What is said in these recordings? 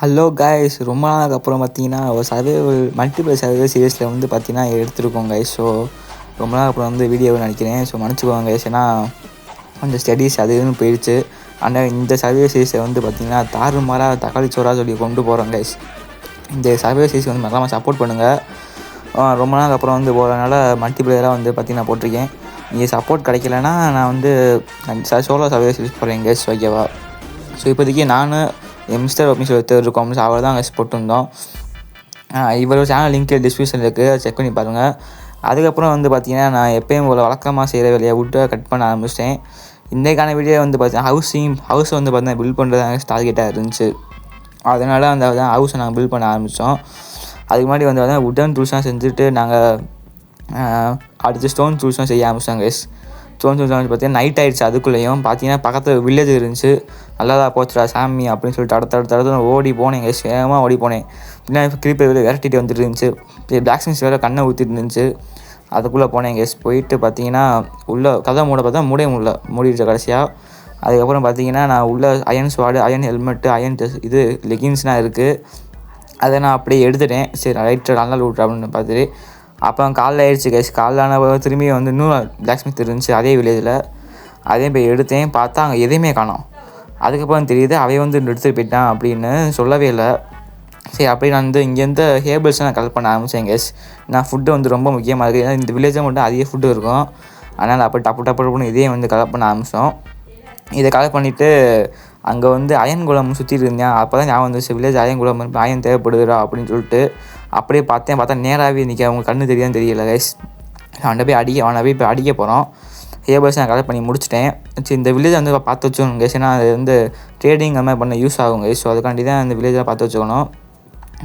Hello guys, ரொம்ப நாளுக்கு அப்புறம் பார்த்தீங்கன்னா ஒரு மல்டிபிள் சர்வைவல் சீரிஸில் வந்து பார்த்தீங்கன்னா எடுத்துருக்கோம் காய்ஸ். ஸோ ரொம்ப நாள் அப்புறம் வந்து வீடியோவை நினைக்கிறேன். ஸோ மன்னிச்சுக்கோங்க காய்ஸ், ஏன்னா கொஞ்சம் ஸ்டடீஸ் அது இதுன்னு போயிடுச்சு. ஆனால் இந்த சர்வைவல் சீரிஸை வந்து பார்த்திங்கன்னா தாறுமாறாக தக்காளி சோறாக சொல்லி கொண்டு போகிறோம் காய்ஸ். இந்த சர்வைவல் சீரிஸ் வந்து மறக்காமல் சப்போர்ட் பண்ணுங்கள். ரொம்ப நாளுக்கு அப்புறம் வந்து போகிறதுனால மல்டிபிளேயராக வந்து பார்த்திங்கன்னா போட்டிருக்கேன். நீங்கள் சப்போர்ட் கிடைக்கலன்னா நான் வந்து சோலோ சர்வைவல் சீரிஸ் போடுறேன் காய்ஸ், ஓகேவா? ஸோ இப்போதைக்கு நான் மிஸ்டர் ஒபின்ஸ் ஒருத்தர் இருக்கோம், அவர் தான் கஸ் போட்டுருந்தோம். இவரோட சேனல் லிங்க் டிஸ்கிரிப்ஷனில் இருக்குது, செக் பண்ணி பாருங்கள். அதுக்கப்புறம் வந்து பார்த்திங்கன்னா நான் எப்போயும் ஒரு வழக்கமாக செய்கிற வேலையை விட்டு கட் பண்ண ஆரம்பிச்சிட்டேன். இன்றைக்கான வீடியோ வந்து பார்த்தீங்கன்னா ஹவுஸ் வந்து பார்த்தீங்கன்னா பில்ட் பண்ணுறது டார்கெட்டாக இருந்துச்சு. அதனால் அந்த ஹவுஸை நாங்கள் பில்ட் பண்ண ஆரம்பித்தோம். அதுக்கு முன்னாடி வந்து பார்த்தீங்கன்னா உட்டன் டூல்ஸ்லாம் செஞ்சுட்டு நாங்கள் அடுத்து ஸ்டோன் டூல்ஸ்லாம் செய்ய ஆரம்பித்தோம் கைஸ். ஸ்டோன் டூல்ஸ் வந்து பார்த்தீங்கன்னா நைட் ஆகிடுச்சு. அதுக்குள்ளேயும் பார்த்தீங்கன்னா பக்கத்தில் வில்லேஜ் இருந்துச்சு. நல்லதா போச்சுடா சாமி அப்படின்னு சொல்லிட்டு அடுத்த ஓடி போனேன் கைஸ், வேகமாக ஓடி போனேன். பின்னாடி கிரீப்பர் விரட்டிட்டு வந்துட்டு இருந்துச்சு. பிளாக் ஸ்மித்ஸ் வேறு கண்ணை ஊற்றிட்டு இருந்துச்சு. அதுக்குள்ளே போனேன் கைஸ். போயிட்டு பார்த்தீங்கன்னா உள்ளே கதை மூடிடுச்சு கடைசியாக. அதுக்கப்புறம் பார்த்தீங்கன்னா நான் உள்ளே iron sword, iron helmet, iron இது லெகின்ஸ்லாம் இருக்குது. அதை நான் அப்படியே எடுத்துட்டேன். சரி ரைட்டு நல்லா லூட் அப்படின்னு பார்த்துட்டு அப்புறம் காலைல ஆயிடுச்சு கைஸ். காலைலான திரும்பி வந்து இன்னும் பிளாக் ஸ்மித் இருந்துச்சு அதே வில்லேஜில். அதே போய் எடுத்தேன். பார்த்தா அங்கே எதையுமே காணோம். அதுக்கப்புறம் தெரியுது அவன் வந்து எடுத்துகிட்டு போயிட்டான் அப்படின்னு சொல்லவே இல்லை. சரி அப்படியே நான் வந்து இங்கேருந்து ஹேபிள்ஸை நான் கலெக்ட் பண்ண ஆரம்பித்தேன் கைஸ். நான் ஃபுட்டு வந்து ரொம்ப முக்கியமாக இருக்குது, ஏன்னா இந்த வில்லேஜில் மட்டும் அதிக ஃபுட்டு இருக்கும். அதனால் அப்போ டப்பு இதே வந்து கலெக்ட் பண்ண ஆரம்பித்தோம். இதை கலெக்ட் பண்ணிவிட்டு அங்கே வந்து அயன் குளம் சுற்றிட்டு இருந்தேன். அப்போ தான் ஞாபகம் வந்துச்சு, வில்லேஜ் அயன் குளம் அயன் தேவைப்படுதுடா அப்படின்னு சொல்லிட்டு அப்படியே பார்த்தா நேராகவே நிற்க அவங்க கண்ணு தெரியாதுன்னு தெரியல கைஸ். அவனை போய் அடிக்க போகிறோம். ஹேபர்ஸ் நான் கலெக்ட் பண்ணி முடிச்சிட்டேன். சரி இந்த வில்லேஜை வந்து பார்த்து வச்சுக்கணும் கைஸ், ஏன்னா அது வந்து ட்ரேடிங் அந்த மாதிரி பண்ண யூஸ் ஆகும் கைஸ். ஸோ அதுக்காண்டி தான் அந்த வில்லேஜை பார்த்து வச்சுக்கணும்.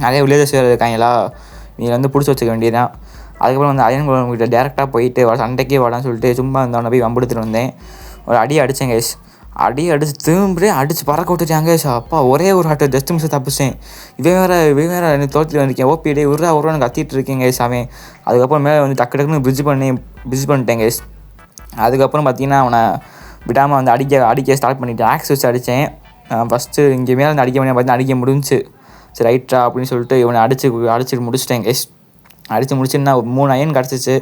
நிறைய வில்லேஜஸ் வேறு இருக்காங்களா, நீங்கள் வந்து பிடிச்சி வச்சுக்க வேண்டியதான். அதுக்கப்புறம் வந்து அயன் குளம் கிட்ட டேரெக்டாக போயிட்டு சண்டைக்கே வாடான்னு சொல்லிட்டு சும்மா இருந்தவனை போய் வம்பெடுத்துட்டு வந்தேன். ஒரு அடித்தேன் கைஸ். அடித்து திரும்பி அடித்து பறக்க விட்டுட்டாங்க கைஸ். அப்பா ஒரே ஒரு ஆட்டை ஜஸ்ட் மிஸ் தப்பிச்சேன். இவன் வேறு எனக்கு தோட்டத்தில் வந்திருக்கேன். ஓபிடே ஒரு கத்திட்டு இருக்கேன் கைஸ் அவன். அதுக்கப்புறம் மேலே வந்து டக்குன்னு பிரிட்ஜ் பண்ணிட்டேன் கைஸ். அதுக்கப்புறம் பார்த்தீங்கன்னா அவனை விடாமல் வந்து அடிக்க ஸ்டார்ட் பண்ணிவிட்டேன். ஆக்ஸ் வச்சு அடித்தேன். ஃபஸ்ட்டு இங்கே மேலே வந்து அடிக்க வேண்டிய அடிக்க முடிஞ்சு. சரி ரைட்டா அப்படின்னு சொல்லிட்டு இவனை அடிச்சு முடிச்சிட்டேன் கைஸ். அடித்து முடிச்சுன்னா 3 அயன் கிடச்சிச்சு.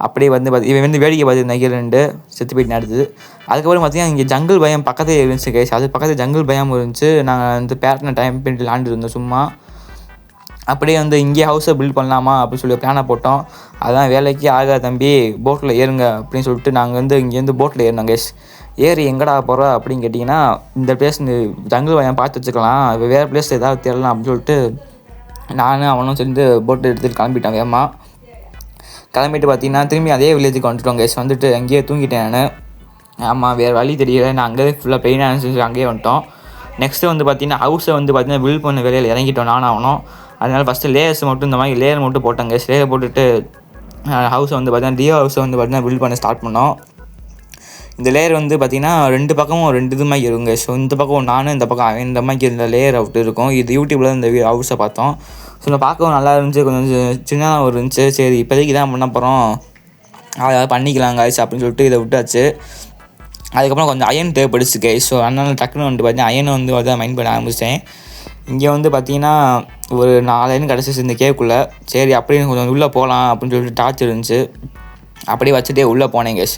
அப்படியே வந்து இவன் வந்து வேடிக்கை பார்த்து 2 செத்து போயிட்டு நடத்துது. அதுக்கப்புறம் பார்த்தீங்கன்னா இங்கே ஜங்கிள் பயம் பக்கத்தில் இருந்துச்சு கைஸ். அது பக்கத்தில் ஜங்கிள் பயம் இருந்துச்சு. நாங்கள் வந்து பேரனை டைம் பண்ணிட்டு விளாண்டுருந்தோம் சும்மா. அப்படியே வந்து இங்கே ஹவுஸை பில்ட் பண்ணலாமா அப்படின்னு சொல்லி பிளானை போட்டோம். அதான் வேலைக்கு ஆகாது தம்பி, போட்டில் ஏறுங்க அப்படின்னு சொல்லிட்டு நாங்கள் வந்து இங்கேருந்து போட்டில் ஏறினோம் கைஸ். ஏறி எங்கடா போகிறோம் அப்படின்னு கேட்டிங்கன்னா, இந்த பிளேஸ் ஜங்கிள் பயம் பார்த்து வச்சுக்கலாம், வேறு பிளேஸில் ஏதாவது தேடலாம் அப்படின்னு சொல்லிட்டு நானும் அவனும் சேர்ந்து போட்டை எடுத்துகிட்டு கிளம்பிட்டேன் வேகமாக. கிளம்பிட்டு பார்த்தீங்கன்னா திரும்பி அதே வில்லேஜுக்கு வந்துட்டோம் கைஸ். வந்துட்டு அங்கேயே தூங்கிட்டேன் நான். ஆமாம், வேறு வழி தெரியல, நான் அங்கேயே ஃபுல்லாக பெயின் ஆனிச்சு அங்கேயே வந்துட்டோம். நெக்ஸ்ட்டு வந்து பார்த்திங்கன்னா ஹவுஸை வந்து பார்த்திங்கன்னா பில்ட் பண்ண வேலையில் இறங்கிட்டோம் நானும் அவனும். அதனால் ஃபஸ்ட்டு லேயர்ஸ் மட்டும் இந்த மாதிரி லேயர் மட்டும் போட்டாங்க. லேயர் போட்டுட்டு ஹவுஸை வந்து பார்த்திங்கன்னா ஹவுஸை வந்து பார்த்திங்கன்னா பில்ட் பண்ண ஸ்டார்ட் பண்ணோம். இந்த லேயர் வந்து பார்த்திங்கன்னா 2 பக்கமும் 2 இது மாதிரி இருங்க. ஸோ இந்த பக்கம் நானும் இந்த பக்கம் அவன் இந்த மாதிரி இந்த லேயர் அவுட் இருக்கும். இது யூடியூப்பில் இந்த ஹவுஸை பார்த்தோம். ஸோ நான் பார்க்கவும் நல்லா இருந்துச்சு, கொஞ்சம் சின்னதாக இருந்துச்சு. சரி இப்போதைக்கு தான் பண்ண போகிறோம், அதாவது பண்ணிக்கலாம் கைஸ் அப்படின்னு சொல்லிட்டு இதை விட்டாச்சு. அதுக்கப்புறம் கொஞ்சம் அயன் தேவைப்படுச்சு கைஸ். ஸோ அதனால் டக்குன்னு வந்து பார்த்தீங்கன்னா அயனை வந்து மைண்ட் பண்ண ஆரம்பித்தேன். இங்கே வந்து பார்த்திங்கன்னா ஒரு 4 அயன் கிடச்சிச்சு இந்த கேவுக்குள்ளே. சரி அப்படியே கொஞ்சம் உள்ளே போகலாம் அப்படின்னு சொல்லிட்டு டார்ச் இருந்துச்சு. அப்படியே வச்சுட்டே உள்ளே போனேன் கைஸ்.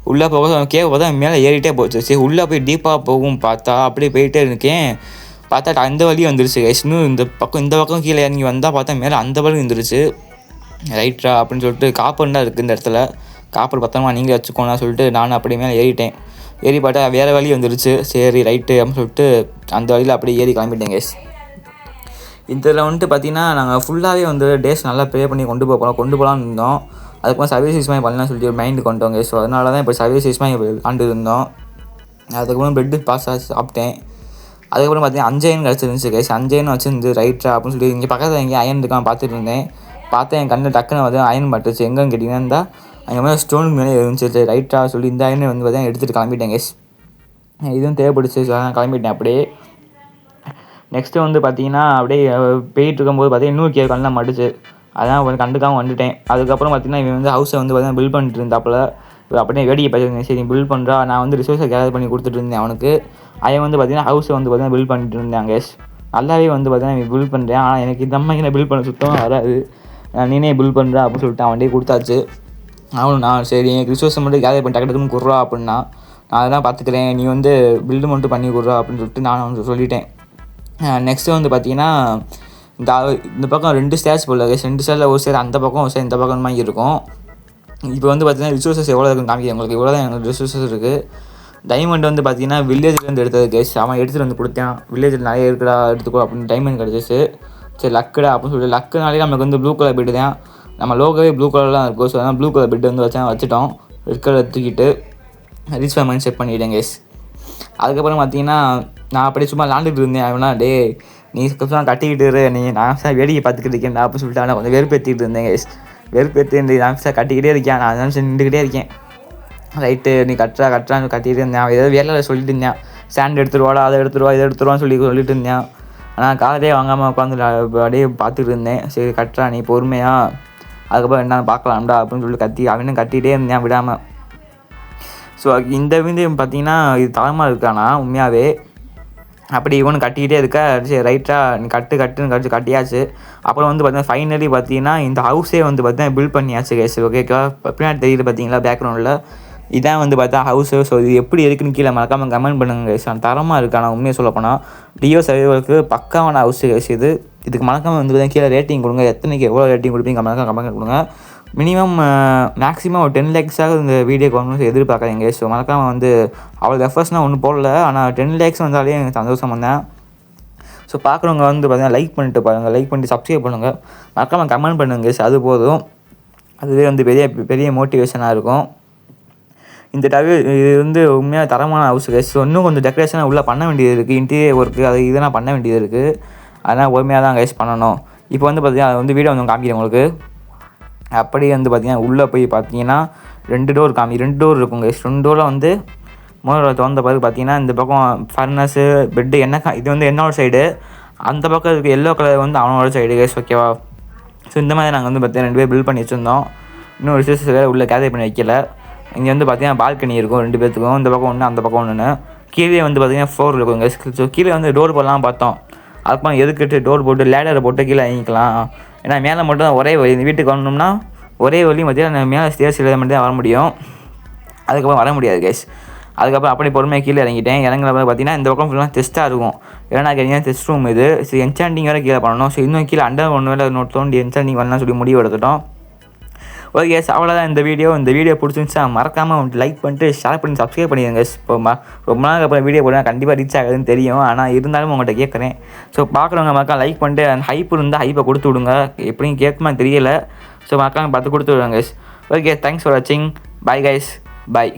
உள்ளே போக கேவ் பார்த்தா மேலே ஏறிட்டே போச்சு. சரி உள்ளே போய் டீப்பாக போகும் பார்த்தா அப்படியே போயிட்டே இருக்கேன். பார்த்தா அந்த வழியும் வந்துருச்சு கைஸ். இன்னும் இந்த பக்கம் கீழே இறங்கி வந்தால் பார்த்தா மேலே அந்த வழியும் வந்துருச்சு. ரைட்டா அப்படின்னு சொல்லிட்டு காப்பர்லாம் இருக்குது இந்த இடத்துல, காப்பர் பத்திரமா நீங்களே வச்சுக்கோனா சொல்லிட்டு நான் அப்படியே மேலே ஏறிட்டேன். ஏறி பார்த்தா வேறு வழி வந்துருச்சு. சரி ரைட்டு அப்படின்னு சொல்லிட்டு அந்த வழியில் அப்படியே ஏறி கிளம்பிட்டேன் கைஸ். இதில் வந்துட்டு பார்த்திங்கன்னா நாங்கள் ஃபுல்லாகவே வந்து டேஸ் நல்லா ப்ரே பண்ணி கொண்டு போகலான்னு இருந்தோம். அதுக்கப்புறம் சர்வீஸ் மாதிரி பண்ணலாம்னு சொல்லிட்டு மைண்டு கொண்டு வாங்க. ஸோ அதனால தான் இப்போ சர்வீஸ் மாதிரி விளாண்டு இருந்தோம். அதுக்கப்புறம் பெட்டு சாப்பிட்டேன். அதுக்கப்புறம் பார்த்தீங்கன்னா 5 அயன் கிடச்சிருந்துச்சு கைஸ். 5 அயன் வச்சுருந்து ரைட்டா அப்படின்னு சொல்லி இங்கே பக்கத்தில் எங்கேயும் அயன் இருக்கான் பார்த்துட்டு இருந்தேன். பார்த்தேன் என் கண்ணு டக்குன்னு வந்து அயன் பட்டுச்சு. எங்கன்னு கேட்டிங்கன்னா இருந்தால் அங்கே மேலே ஸ்டோன் மேலே இருந்துச்சு. ரைட்டா சொல்லி இந்த அயனை வந்து பார்த்தீங்கன்னா எடுத்துகிட்டு கிளம்பிட்டேன் கைஸ். இதுவும் தேவைப்படுச்சு, ஸோ நான் கிளம்பிட்டேன் அப்படியே. நெக்ஸ்ட்டு வந்து பார்த்திங்கன்னா அப்படியே போயிட்டு இருக்கும்போது பார்த்தீங்கன்னா இன்னொரு கேவ் கண்ணெலாம் மடிச்சு, அதான் கொஞ்சம் கண்டுக்காமல் வந்துட்டேன். அதுக்கப்புறம் பார்த்திங்கன்னா இவன் வந்து ஹவுஸை வந்து பார்த்தீங்கன்னா பில்ட் பண்ணிட்டு இருந்தாப்புல. அப்படியே வேடிக்கை பார்த்துருந்தேன். சரி பில்ட் பண்ணுறா, நான் வந்து ரிசோர்ஸை கேதர் பண்ணி கொடுத்துட்டு இருந்தேன் அவனுக்கு. அவன் வந்து பார்த்திங்கன்னா ஹவுஸை வந்து பார்த்திங்கன்னா பில்ட் பண்ணிட்டு இருந்தேன் கைஸ். நல்லாவே வந்து பார்த்தீங்கன்னா பில்ட் பண்ணுறேன். ஆனால் எனக்கு இந்த மாதிரி பில்ட் பண்ண சுத்தமாக வராது. நீனே பில்ட் பண்ணுறா அப்படின்னு சொல்லிட்டு அவன்கிட்டே கொடுத்தாச்சு. அவனும் நான் சரி எனக்கு ரிசோர்ஸை மட்டும் கேதர் பண்ணி டக்கு டக்குன்னு கொடுறா அப்படின்னா, நான் அதெல்லாம் பார்த்துக்கிறேன், நீ வந்து பில்டு மட்டும் பண்ணி கொடுறா அப்படின்னு சொல்லிட்டு நான் வந்து சொல்லிட்டேன். நெக்ஸ்ட்டு வந்து பார்த்தீங்கன்னா இந்த பக்கம் 2 ஸ்டேர்ஸ் போல் 2 ஸ்டேரில் ஒரு ஸ்டேர் அந்த பக்கம் ஒரு ஸ்டேர் இந்த பக்கம் மாதிரி இருக்கும். இப்போ வந்து பார்த்தீங்கன்னா ரிசோர்ஸஸ் எவ்வளோ இருக்குன்னு காமிக்கிறேன் உங்களுக்கு. இவ்வளோ தான் எனக்கு ரிசோர்ஸஸ் இருக்குது. டைமண்ட் வந்து பார்த்தீங்கன்னா வில்லேஜ்லேருந்து எடுத்தது கேஸ். அவன் எடுத்துகிட்டு வந்து கொடுத்தான். வில்லேஜில் நிறைய இருக்குடா எடுத்துக்கோ அப்படின்னு டைமண்ட் கிடச்சிச்சு. சரி லக்குடா அப்படின்னு சொல்லிட்டு லக்குனாலே நமக்கு வந்து ப்ளூ கலர் பெட்டு தான். நம்ம லோகோவே ப்ளூ கலர்லாம் இருக்கும். ஸோ அதனால் ப்ளூ கலர் பெட்டு வந்து வச்சுட்டோம். ரெட் கலர் தூக்கிட்டு ரீச் மைண்ட் செட் பண்ணிவிட்டேன் கேஸ். அதுக்கப்புறம் பார்த்தீங்கன்னா நான் அப்படியே சும்மா விளாண்டுட்டு இருந்தேன். அவனா டே நீ கட்டிக்கிட்டு இரு, நான் சார் வேடிக்கை பார்த்துக்கிட்டு இருக்கேன்டா அப்படின்னு சொல்லிட்டு அவனை கொஞ்சம் வெறுப்பேற்றிட்டு இருந்தேன் கேஸ். வெறுப்பேற்றி நான் சார் கட்டிக்கிட்டே இருக்கேன், நான் தான் நின்றுக்கிட்டே இருக்கேன். ரைட்டு நீ கட்டுறான்னு கட்டிகிட்டு இருந்தேன். அவன் ஏதோ வேலை சொல்லிட்டு இருந்தேன். ஸ்டாண்ட் எடுத்துருவாடா, அதை எடுத்துருவா, இதை எடுத்துருவான்னு சொல்லிட்டு இருந்தேன். ஆனால் காலையே வாங்காமல் உட்காந்து அப்படியே பார்த்துட்டு இருந்தேன். சரி கட்டுறா நீ பொறுமையா, அதுக்கப்புறம் என்ன பார்க்கலாம்டா அப்படின்னு சொல்லிட்டு அவனும் கட்டிகிட்டே இருந்தேன் விடாமல். ஸோ இந்த வீடியோ பார்த்தீங்கன்னா இது தரமாக இருக்கானா உண்மையாகவே. அப்படி இவனு கட்டிக்கிட்டே இருக்கா. சரி ரைட்டாக நீ கட்டுன்னு கட்டியாச்சு. அப்புறம் வந்து பார்த்தீங்கன்னா ஃபைனலி பார்த்தீங்கன்னா இந்த ஹவுஸே வந்து பார்த்தீங்கன்னா பில்ட் பண்ணியாச்சு கேஸ். ஓகேக்கா, பின்னாடி தெரியுது பார்த்தீங்களா பேக்ரவுண்டில், இதான் வந்து பார்த்தா ஹவுஸு. ஸோ இது எப்படி இருக்குன்னு கீழே மறக்காமல் கமெண்ட் பண்ணுங்க கேஸ். தரமாக இருக்கா, நான் உண்மையாக சொல்லப்போனால் டியோ சர்வைவருக்கு பக்காவான ஹவுஸ் கேஸ் இது. இதுக்கு மறக்காமல் வந்து பார்த்தீங்கன்னா கீழே ரேட்டிங் கொடுங்க. எத்தனைக்கு எவ்வளோ ரேட்டிங் கொடுப்பீங்க மறக்காம கமெண்ட் கொடுங்க. மினிமம் மேக்ஸிமம் ஒரு 10 lakhs இந்த வீடியோக்கு வரணும்னு எதிர்பார்க்குறேங்க. ஸோ மறக்காமல் வந்து அவ்வளோ எஃபர்ட்ஸ்னால் ஒன்றும் போடல, ஆனால் 10 lakhs வந்தாலே எனக்கு சந்தோஷம் வந்தேன். ஸோ பார்க்குறவங்க வந்து பார்த்தீங்கன்னா லைக் பண்ணிட்டு பாருங்கள், லைக் பண்ணிட்டு சப்ஸ்கிரைப் பண்ணுங்கள், மறக்காமல் கமெண்ட் பண்ணுங்க. அது போதும், அதுவே வந்து பெரிய மோட்டிவேஷனாக இருக்கும். இந்த இது வந்து உண்மையாக தரமான ஹவுஸ் கேஸ். ஸோ இன்னும் கொஞ்சம் டெக்கரேஷனாக உள்ளே பண்ண வேண்டியது இருக்குது, இன்டீரியர் ஒர்க்கு அது இதெல்லாம் பண்ண வேண்டியது இருக்குது. அதனால் பொறுமையாக தான் கைஸ் பண்ணணும். இப்போ வந்து பார்த்தீங்கன்னா அது வந்து வீடியோ வந்து காமிக்கிறேன் உங்களுக்கு. அப்படியே வந்து பார்த்தீங்கன்னா உள்ளே போய் பார்த்தீங்கன்னா 2 டோர் இருக்கும் கைஸ். 2 டோரில் வந்து முதல்ல திறந்த பிறகு பார்த்தீங்கன்னா இந்த பக்கம் ஃபர்னஸு பெட்டு இது வந்து என்னோட சைடு, அந்த பக்கம் இருக்க எல்லோ கலர் வந்து அவனோட சைடு கைஸ். ஓகேவா. ஸோ இந்த மாதிரி நாங்கள் வந்து பார்த்தீங்கன்னா 2 பேர் பில்ட் பண்ணி வச்சுருந்தோம். இன்னும் ரிசோர்ஸஸ் வேறு உள்ளே கேதர் பண்ணி வைக்கல. இங்கே வந்து பார்த்தீங்கன்னா பால்கனி இருக்கும் 2 பேர்த்துக்கும், இந்த பக்கம் ஒன்று அந்த பக்கம் ஒன்று. கீழே வந்து பார்த்தீங்கன்னா 4 இருக்கும் கைஸ். ஸோ கீழே வந்து டோர் போடலாம் பார்த்தோம். அதுக்கப்புறம் எதுக்கிட்டு டோர் போட்டு லேடரை போட்டு கீழே இறங்கிக்கலாம். ஏன்னா மேலே மட்டும் தான் ஒரே வழி, இந்த வீட்டுக்கு வரணும்னா ஒரே வழியும் பார்த்தீங்கன்னா மேலே ஸ்டேர்ஸ் மட்டும் தான் வர முடியும், அதுக்கப்புறம் வர முடியாது கைஸ். அதுக்கப்புறம் அப்படி பொறுமையாக கீழே இறங்கிட்டேன். இறங்குறப்ப பார்த்தீங்கன்னா இந்த பக்கம் ஃபுல்லாக டெஸ்ட்டாக இருக்கும். ஏன்னா கேட்டீங்கன்னா டெஸ்ட் ரூம் இது. ஸோ என்சாண்டிங் வேறு கீழே பண்ணணும். ஸோ இன்னும் கீழே அண்டர் ஒன்று வேலை நோட் தோண்டி என்சாண்டிங் வரலாம் சொல்லி முடிவு எடுத்துட்டோம். ஓகே கேஸ், அவ்வளோதான் இந்த வீடியோ பிடிச்சிருந்துச்சா மறக்காமல் லைக் பண்ணிட்டு ஷேர் பண்ணி சப்ஸ்கிரைப் பண்ணிடுங்க. இப்போ ரொம்ப நாள் அப்புறம் வீடியோ போட்டால் கண்டிப்பாக ரீச் ஆகுதுன்னு தெரியும், ஆனால் இருந்தாலும் உங்கள்கிட்ட கேட்குறேன். ஸோ பார்க்குறவங்க மறக்காம லைக் பண்ணிட்டு அந்த ஹைப் இருந்தால் ஹைப்பை கொடுத்து விடுங்க. எப்படியும் கேட்குமா தெரியலை. ஸோ மறக்காம பார்த்து கொடுத்து விடுங்க கைஸ். ஓகே, தேங்க்ஸ் ஃபார் வாட்சிங். Bye guys, by.